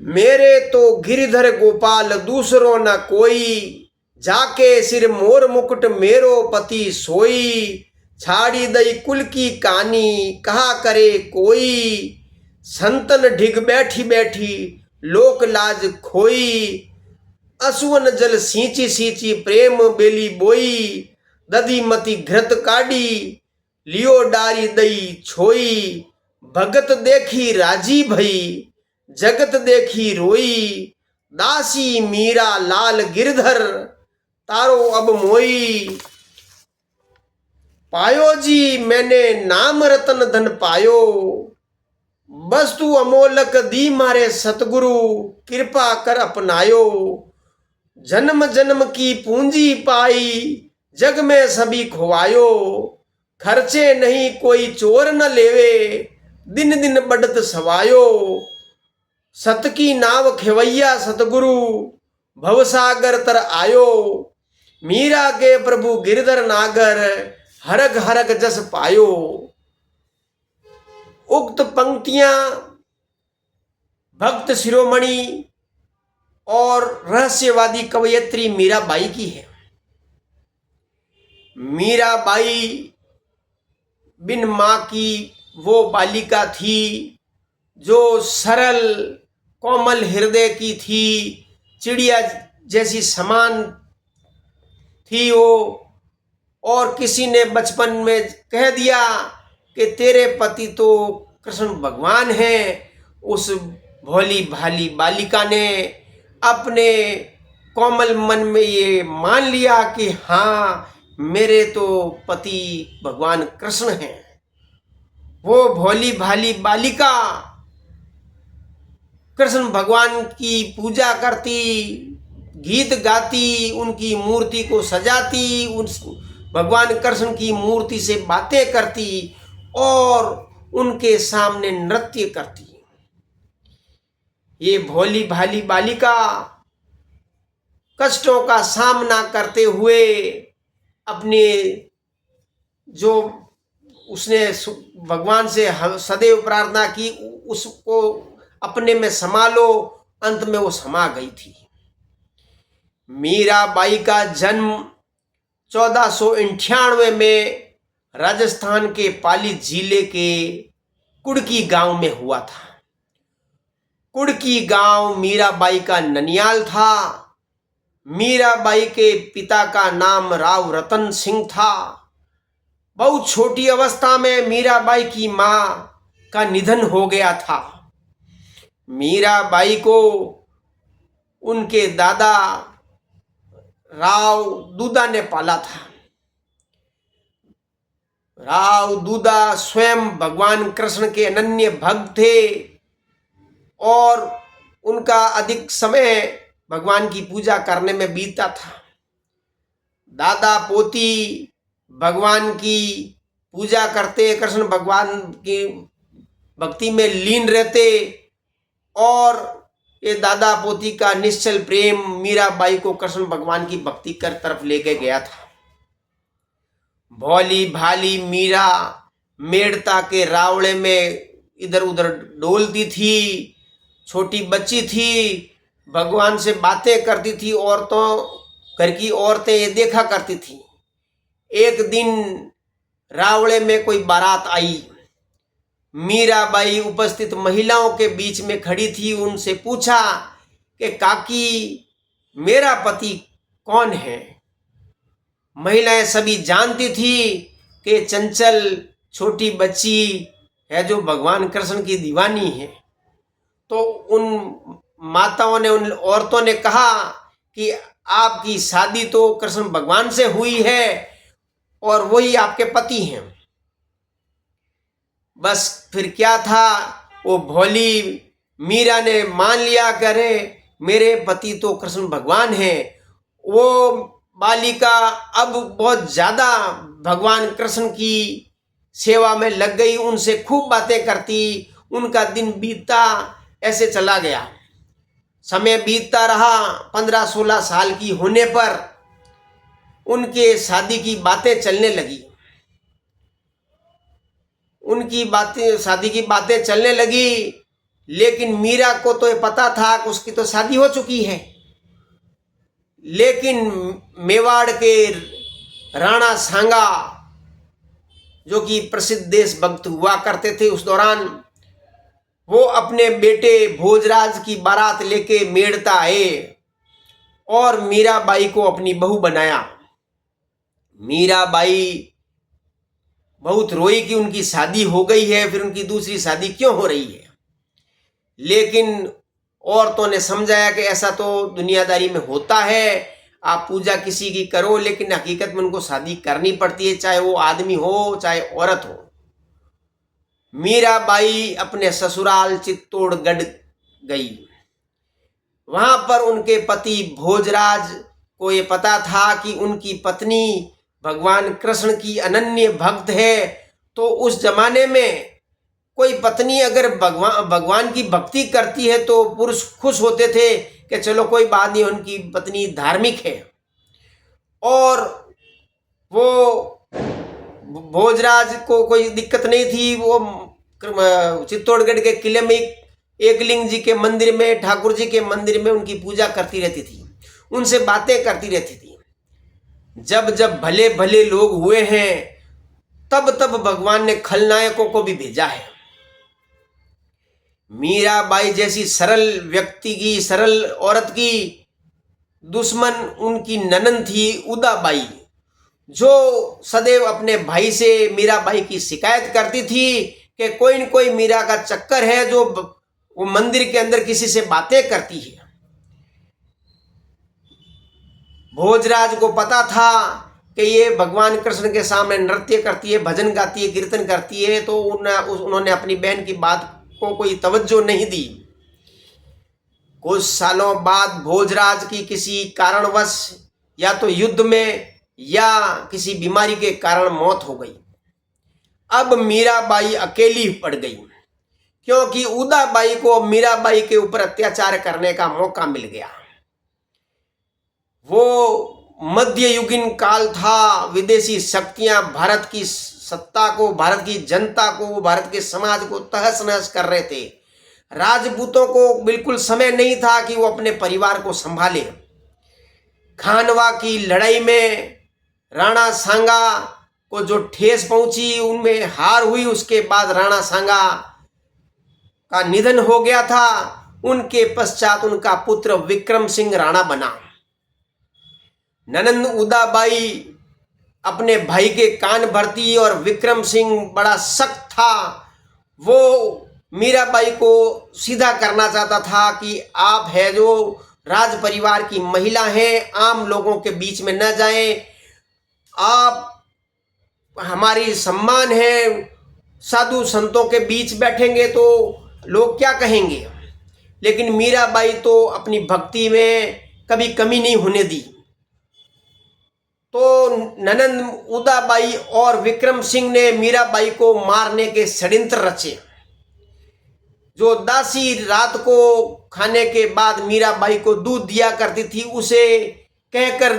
मेरे तो गिरधर गोपाल दूसरो न कोई, जाके सिर मोर मुकुट मेरो पति सोई। छाड़ी दई कुल की कानी कहा करे कोई, संतन ढिग बैठी बैठी लोक लाज खोई। असुवन जल सींची सींची प्रेम बेली बोई, दधी मती घृत काढ़ी लियो डारी दई छोई। भगत देखी राजी भई जगत देखी रोई, दासी मीरा लाल गिरधर तारो अब मोई। पायो जी मैंने नाम रतन धन पायो, वस्तु अमोलक दी मारे सतगुरु कृपा कर अपनायो। जन्म जन्म की पूंजी पाई जग में सभी खुआयो, खर्चे नहीं कोई चोर न लेवे दिन दिन बढ़त सवायो। सत की नाव खेवैया सतगुरु भवसागर तर आयो, मीरा के प्रभु गिरधर नागर हरक हरक जस पायो। उक्त पंक्तियां भक्त शिरोमणि और रहस्यवादी कवयित्री मीराबाई की है। मीराबाई बिन मां की वो बालिका थी जो सरल कोमल हृदय की थी, चिड़िया जैसी समान थी वो। और किसी ने बचपन में कह दिया कि तेरे पति तो कृष्ण भगवान हैं। उस भोली भाली बालिका ने अपने कोमल मन में ये मान लिया कि हाँ, मेरे तो पति भगवान कृष्ण हैं। वो भोली भाली बालिका कृष्ण भगवान की पूजा करती, गीत गाती, उनकी मूर्ति को सजाती, उन भगवान कृष्ण की मूर्ति से बातें करती और उनके सामने नृत्य करती। ये भोली भाली बालिका कष्टों का सामना करते हुए अपने जो उसने भगवान से सदैव प्रार्थना की उसको अपने में समा लो, अंत में वो समा गई थी। मीराबाई का जन्म 1498 में राजस्थान के पाली जिले के कुड़की गांव में हुआ था। कुड़की गांव मीराबाई का ननियाल था। मीराबाई के पिता का नाम राव रतन सिंह था। बहुत छोटी अवस्था में मीराबाई की मां का निधन हो गया था। मीराबाई को उनके दादा राव दूदा ने पाला था। राव दूदा स्वयं भगवान कृष्ण के अनन्य भक्त थे और उनका अधिक समय भगवान की पूजा करने में बीता था। दादा पोती भगवान की पूजा करते, कृष्ण भगवान की भक्ति में लीन रहते और ये दादा पोती का निश्चल प्रेम मीराबाई को कृष्ण भगवान की भक्ति कर तरफ लेके गया था। भोली भाली मीरा मेड़ता के रावड़े में इधर उधर डोलती थी। छोटी बच्ची थी, भगवान से बातें करती थी। घर की औरतें ये देखा करती थी। एक दिन रावड़े में कोई बारात आई। मीराबाई उपस्थित महिलाओं के बीच में खड़ी थी। उनसे पूछा कि काकी, मेरा पति कौन है? महिलाएं सभी जानती थी कि चंचल छोटी बच्ची है जो भगवान कृष्ण की दीवानी है। तो उन माताओं ने, उन औरतों ने कहा कि आपकी शादी तो कृष्ण भगवान से हुई है और वही आपके पति हैं। बस फिर क्या था, वो भोली मीरा ने मान लिया करे मेरे पति तो कृष्ण भगवान हैं। वो बालिका अब बहुत ज़्यादा भगवान कृष्ण की सेवा में लग गई। उनसे खूब बातें करती। उनका दिन बीतता ऐसे चला गया। समय बीतता रहा। 15-16 साल की होने पर उनके शादी की बातें चलने लगी। शादी की बातें चलने लगी लेकिन मीरा को तो ये पता था कि उसकी तो शादी हो चुकी है। लेकिन मेवाड़ के राणा सांगा जो कि प्रसिद्ध देशभक्त हुआ करते थे उस दौरान, वो अपने बेटे भोजराज की बारात लेके मेड़ता आए और मीराबाई को अपनी बहू बनाया। मीराबाई बहुत रोई कि उनकी शादी हो गई है, फिर उनकी दूसरी शादी क्यों हो रही है। लेकिन औरतों ने समझाया कि ऐसा तो दुनियादारी में होता है, आप पूजा किसी की करो, लेकिन हकीकत में उनको शादी करनी पड़ती है, चाहे वो आदमी हो चाहे औरत हो। मीराबाई अपने ससुराल चित्तौड़गढ़ गई। वहां पर उनके पति भोजराज को ये पता था कि उनकी पत्नी भगवान कृष्ण की अनन्य भक्त है। तो उस जमाने में कोई पत्नी अगर भगवान की भक्ति करती है तो पुरुष खुश होते थे कि चलो कोई बात नहीं, उनकी पत्नी धार्मिक है। और वो भोजराज को कोई दिक्कत नहीं थी। वो चित्तौड़गढ़ के किले में एकलिंग जी के मंदिर में, ठाकुर जी के मंदिर में उनकी पूजा करती रहती थी, उनसे बातें करती रहती थी। जब जब भले भले लोग हुए हैं तब तब भगवान ने खलनायकों को भी भेजा है। मीराबाई जैसी सरल व्यक्ति की, सरल औरत की दुश्मन उनकी ननद थी उदाबाई, जो सदैव अपने भाई से मीराबाई की शिकायत करती थी कि कोई न कोई मीरा का चक्कर है, जो वो मंदिर के अंदर किसी से बातें करती है। भोजराज को पता था कि ये भगवान कृष्ण के सामने नृत्य करती है, भजन गाती है, कीर्तन करती है, तो उन्होंने अपनी बहन की बात को कोई तवज्जो नहीं दी। कुछ सालों बाद भोजराज की किसी कारणवश, या तो युद्ध में या किसी बीमारी के कारण मौत हो गई। अब मीराबाई अकेली पड़ गई, क्योंकि उदाबाई को मीराबाई के ऊपर अत्याचार करने का मौका मिल गया। वो मध्ययुगीन काल था। विदेशी शक्तियां भारत की सत्ता को, भारत की जनता को, भारत के समाज को तहस नहस कर रहे थे। राजपूतों को बिल्कुल समय नहीं था कि वो अपने परिवार को संभाले। खानवा की लड़ाई में राणा सांगा को जो ठेस पहुंची, उनमें हार हुई। उसके बाद राणा सांगा का निधन हो गया था। उनके पश्चात उनका पुत्र विक्रम सिंह राणा बना। ननंद उदाबाई अपने भाई के कान भरती और विक्रम सिंह बड़ा सख्त था। वो मीराबाई को सीधा करना चाहता था कि आप है जो राज परिवार की महिला हैं, आम लोगों के बीच में न जाएं, आप हमारी सम्मान है, साधु संतों के बीच बैठेंगे तो लोग क्या कहेंगे। लेकिन मीराबाई तो अपनी भक्ति में कभी कमी नहीं होने दी। तो ननंद उदाबाई और विक्रम सिंह ने मीराबाई को मारने के षड्यंत्र रचे। जो दासी रात को खाने के बाद मीराबाई को दूध दिया करती थी, उसे कहकर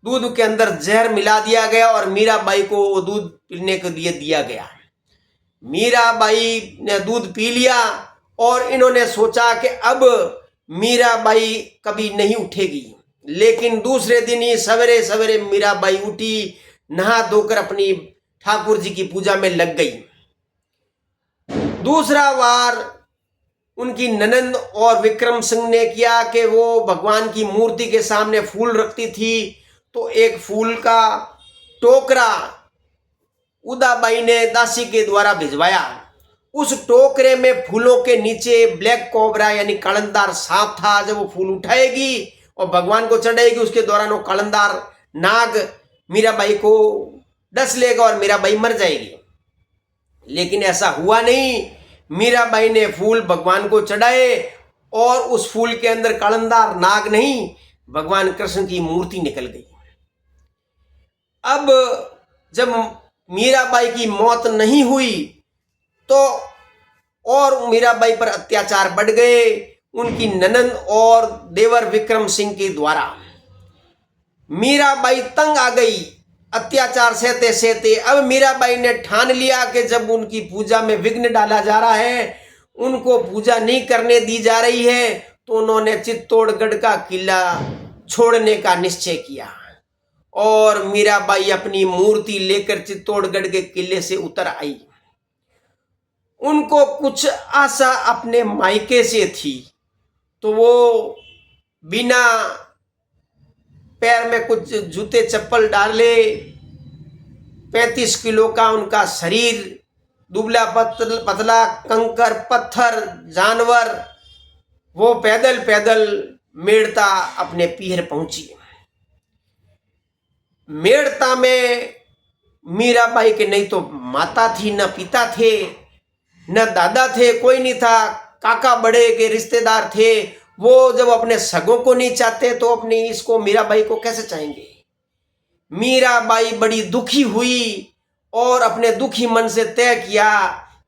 दूध के अंदर जहर मिला दिया गया और मीराबाई को दूध पीने के लिए दिया गया। मीराबाई ने दूध पी लिया और इन्होंने सोचा कि अब मीराबाई कभी नहीं उठेगी। लेकिन दूसरे दिन ही सवेरे सवेरे मीराबाई उठी, नहा धोकर अपनी ठाकुर जी की पूजा में लग गई। दूसरा वार उनकी ननंद और विक्रम सिंह ने किया कि वो भगवान की मूर्ति के सामने फूल रखती थी, तो एक फूल का टोकरा उदाबाई ने दासी के द्वारा भिजवाया। उस टोकरे में फूलों के नीचे ब्लैक कोबरा यानी कलंदार सांप था। जब वो फूल उठाएगी और भगवान को चढ़ाएगी, उसके दौरान वो कलंदार नाग मीराबाई को डस लेगा और मीराबाई मर जाएगी। लेकिन ऐसा हुआ नहीं। मीराबाई ने फूल भगवान को चढ़ाए और उस फूल के अंदर कलंदार नाग नहीं, भगवान कृष्ण की मूर्ति निकल गई। अब जब मीराबाई की मौत नहीं हुई तो और मीराबाई पर अत्याचार बढ़ गए उनकी ननंद और देवर विक्रम सिंह के द्वारा। मीराबाई तंग आ गई अत्याचार सहते सहते। अब मीराबाई ने ठान लिया कि जब उनकी पूजा में विघ्न डाला जा रहा है, उनको पूजा नहीं करने दी जा रही है, तो उन्होंने चित्तौड़गढ़ का किला छोड़ने का निश्चय किया और मीराबाई अपनी मूर्ति लेकर चित्तौड़गढ़ के किले से उतर आई। उनको कुछ आशा अपने मायके से थी, तो वो बिना पैर में कुछ जूते चप्पल डाले, 35 किलो का उनका शरीर, दुबला पतला, कंकर पत्थर जानवर, वो पैदल पैदल मेड़ता अपने पीहर पहुंची। मेड़ता में मीराबाई के नहीं तो माता थी, न पिता थे, न दादा थे, कोई नहीं था। काका बड़े के रिश्तेदार थे, वो जब अपने सगों को नहीं चाहते तो अपनी इसको मीराबाई को कैसे चाहेंगे। मीराबाई बड़ी दुखी हुई और अपने दुखी मन से तय किया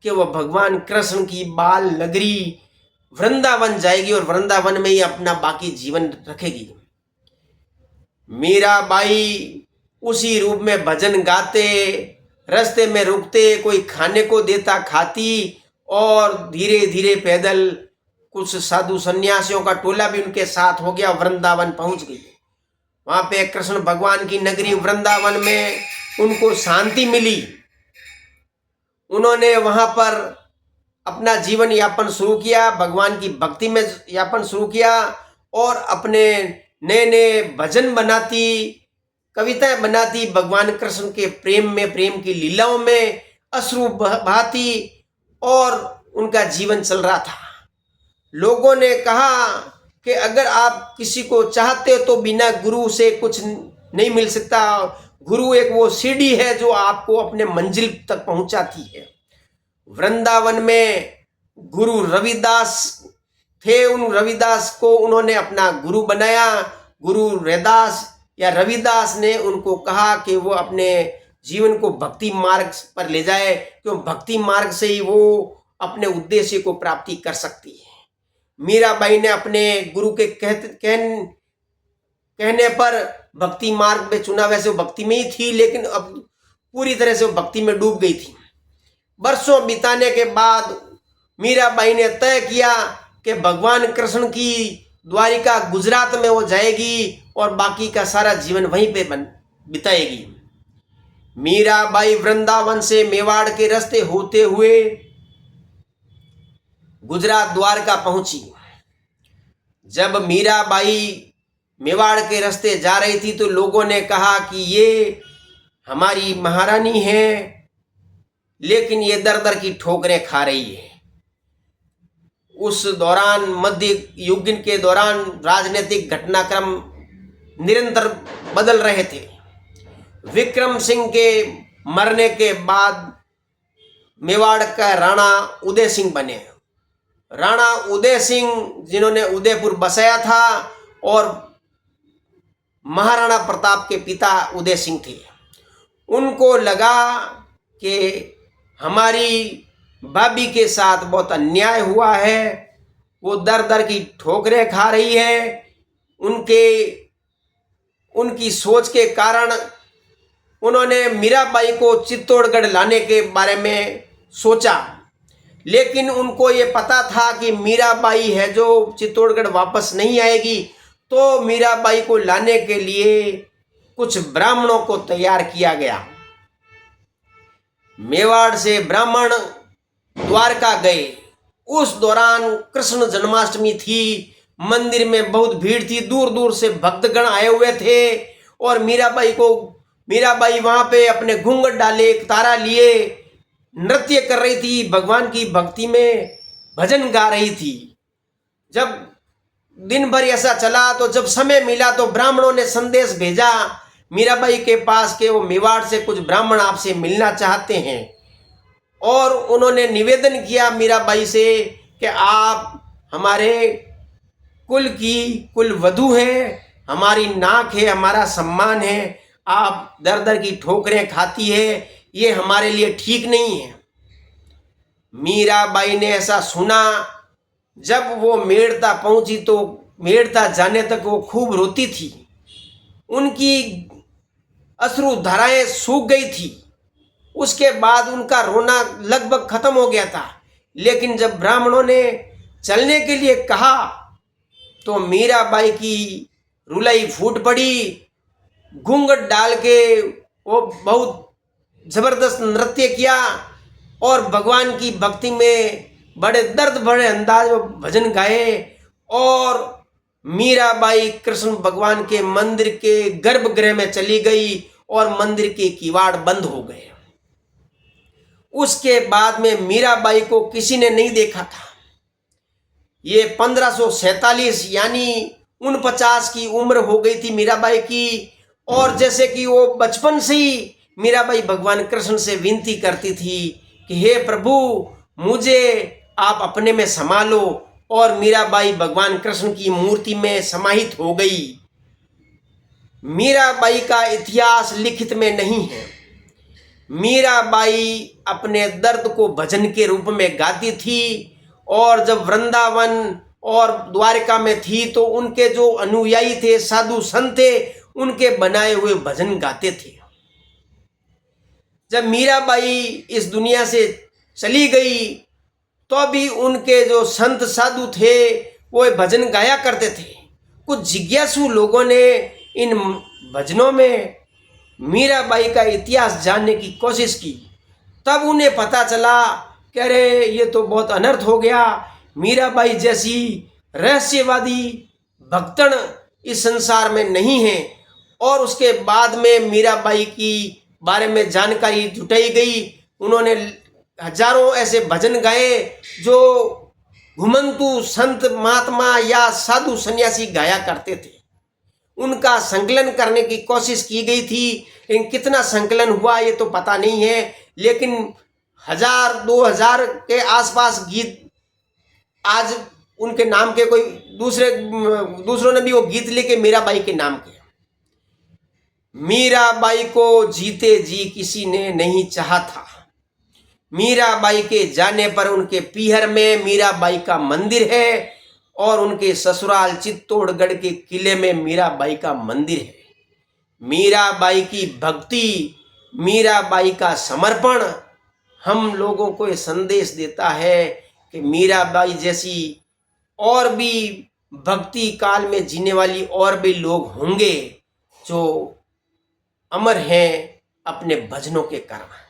कि वह भगवान कृष्ण की बाल नगरी वृंदावन जाएगी और वृंदावन में ही अपना बाकी जीवन रखेगी। मीराबाई उसी रूप में भजन गाते, रास्ते में रुकते, कोई खाने को देता खाती, और धीरे धीरे पैदल कुछ साधु सन्यासियों का टोला भी उनके साथ हो गया, वृंदावन पहुंच गई। वहां पे कृष्ण भगवान की नगरी वृंदावन में उनको शांति मिली। उन्होंने वहां पर अपना जीवन यापन शुरू किया, भगवान की भक्ति में यापन शुरू किया और अपने नए नए भजन बनाती, कविताएं बनाती, भगवान कृष्ण के प्रेम में, प्रेम की लीलाओं में अश्रु बहाती और उनका जीवन चल रहा था। लोगों ने कहा कि अगर आप किसी को चाहते हो तो बिना गुरु से कुछ नहीं मिल सकता। गुरु एक वो सीढ़ी है जो आपको अपने मंजिल तक पहुंचाती है। वृंदावन में गुरु रविदास थे, उन रविदास को उन्होंने अपना गुरु बनाया। गुरु रैदास या रविदास ने उनको कहा कि वो अपने जीवन को भक्ति मार्ग पर ले जाए, क्यों भक्ति मार्ग से ही वो अपने उद्देश्य को प्राप्ति कर सकती है। मीराबाई ने अपने गुरु के कहने पर भक्ति मार्ग में चुना। वैसे वो भक्ति में ही थी, लेकिन अब पूरी तरह से वो भक्ति में डूब गई थी। वर्षों बिताने के बाद मीराबाई ने तय किया कि भगवान कृष्ण की द्वारिका गुजरात में वो जाएगी और बाकी का सारा जीवन वहीं पे बिताएगी। मीराबाई वृंदावन से मेवाड़ के रास्ते होते हुए गुजरात द्वारका पहुंची। जब मीराबाई मेवाड़ के रास्ते जा रही थी तो लोगों ने कहा कि ये हमारी महारानी है, लेकिन ये दर दर की ठोकरें खा रही है। उस दौरान मध्य युग के दौरान राजनीतिक घटनाक्रम निरंतर बदल रहे थे। विक्रम सिंह के मरने के बाद मेवाड़ का राणा उदय सिंह बने। राणा उदय सिंह जिन्होंने उदयपुर बसाया था और महाराणा प्रताप के पिता उदय सिंह थे। उनको लगा कि हमारी भाभी के साथ बहुत अन्याय हुआ है, वो दर दर की ठोकरें खा रही है। उनकी सोच के कारण उन्होंने मीराबाई को चित्तौड़गढ़ लाने के बारे में सोचा, लेकिन उनको ये पता था कि मीराबाई है जो चित्तौड़गढ़ वापस नहीं आएगी। तो मीराबाई को लाने के लिए कुछ ब्राह्मणों को तैयार किया गया। मेवाड़ से ब्राह्मण द्वारका गए। उस दौरान कृष्ण जन्माष्टमी थी, मंदिर में बहुत भीड़ थी, दूर दूर से भक्तगण आए हुए थे और मीराबाई वहां पे अपने घूंघट डाले, एक तारा लिए नृत्य कर रही थी, भगवान की भक्ति में भजन गा रही थी। जब दिन भर ऐसा चला तो जब समय मिला तो ब्राह्मणों ने संदेश भेजा मीराबाई के पास कि वो मेवाड़ से कुछ ब्राह्मण आपसे मिलना चाहते हैं, और उन्होंने निवेदन किया मीराबाई से कि आप हमारे कुल की कुल वधू हैं, हमारी नाक है, हमारा सम्मान है, आप दर दर की ठोकरें खाती है, ये हमारे लिए ठीक नहीं है। मीराबाई ने ऐसा सुना। जब वो मेड़ता पहुंची तो मेड़ता जाने तक वो खूब रोती थी। उनकी अश्रु धाराएं सूख गई थी। उसके बाद उनका रोना लगभग खत्म हो गया था। लेकिन जब ब्राह्मणों ने चलने के लिए कहा तो मीराबाई की रुलाई फूट पड़ी। घूंघट डाल के वो बहुत जबरदस्त नृत्य किया और भगवान की भक्ति में बड़े दर्द भरे अंदाज में भजन गाए। और मीराबाई कृष्ण भगवान के मंदिर के गर्भगृह में चली गई और मंदिर के किवाड़ बंद हो गए। उसके बाद में मीराबाई को किसी ने नहीं देखा था। ये 1547 यानी 49 की उम्र हो गई थी मीराबाई की। और जैसे कि वो बचपन से ही मीराबाई भगवान कृष्ण से विनती करती थी कि हे प्रभु, मुझे आप अपने में समा लो। और मीराबाई भगवान कृष्ण की मूर्ति में समाहित हो गई। मीराबाई का इतिहास लिखित में नहीं है। मीराबाई अपने दर्द को भजन के रूप में गाती थी। और जब वृंदावन और द्वारका में थी तो उनके जो अनुयायी थे, साधु संत थे, उनके बनाए हुए भजन गाते थे। जब मीराबाई इस दुनिया से चली गई तो भी उनके जो संत साधु थे वो भजन गाया करते थे। कुछ जिज्ञासु लोगों ने इन भजनों में मीराबाई का इतिहास जानने की कोशिश की। तब उन्हें पता चला कि अरे ये तो बहुत अनर्थ हो गया। मीराबाई जैसी रहस्यवादी भक्तन इस संसार में नहीं है। और उसके बाद में मीराबाई की बारे में जानकारी जुटाई गई। उन्होंने हजारों ऐसे भजन गाए जो घुमंतु संत महात्मा या साधु सन्यासी गाया करते थे। उनका संकलन करने की कोशिश की गई थी, लेकिन कितना संकलन हुआ ये तो पता नहीं है। लेकिन 1000-2000 के आसपास गीत आज उनके नाम के कोई दूसरों ने भी वो गीत लिखे मीराबाई के नाम के। मीराबाई को जीते जी किसी ने नहीं चाहा था। मीराबाई के जाने पर उनके पीहर में मीराबाई का मंदिर है और उनके ससुराल चित्तौड़गढ़ के किले में मीराबाई का मंदिर है। मीराबाई की भक्ति, मीराबाई का समर्पण हम लोगों को ये संदेश देता है कि मीराबाई जैसी और भी भक्ति काल में जीने वाली और भी लोग होंगे जो अमर हैं अपने भजनों के कारण।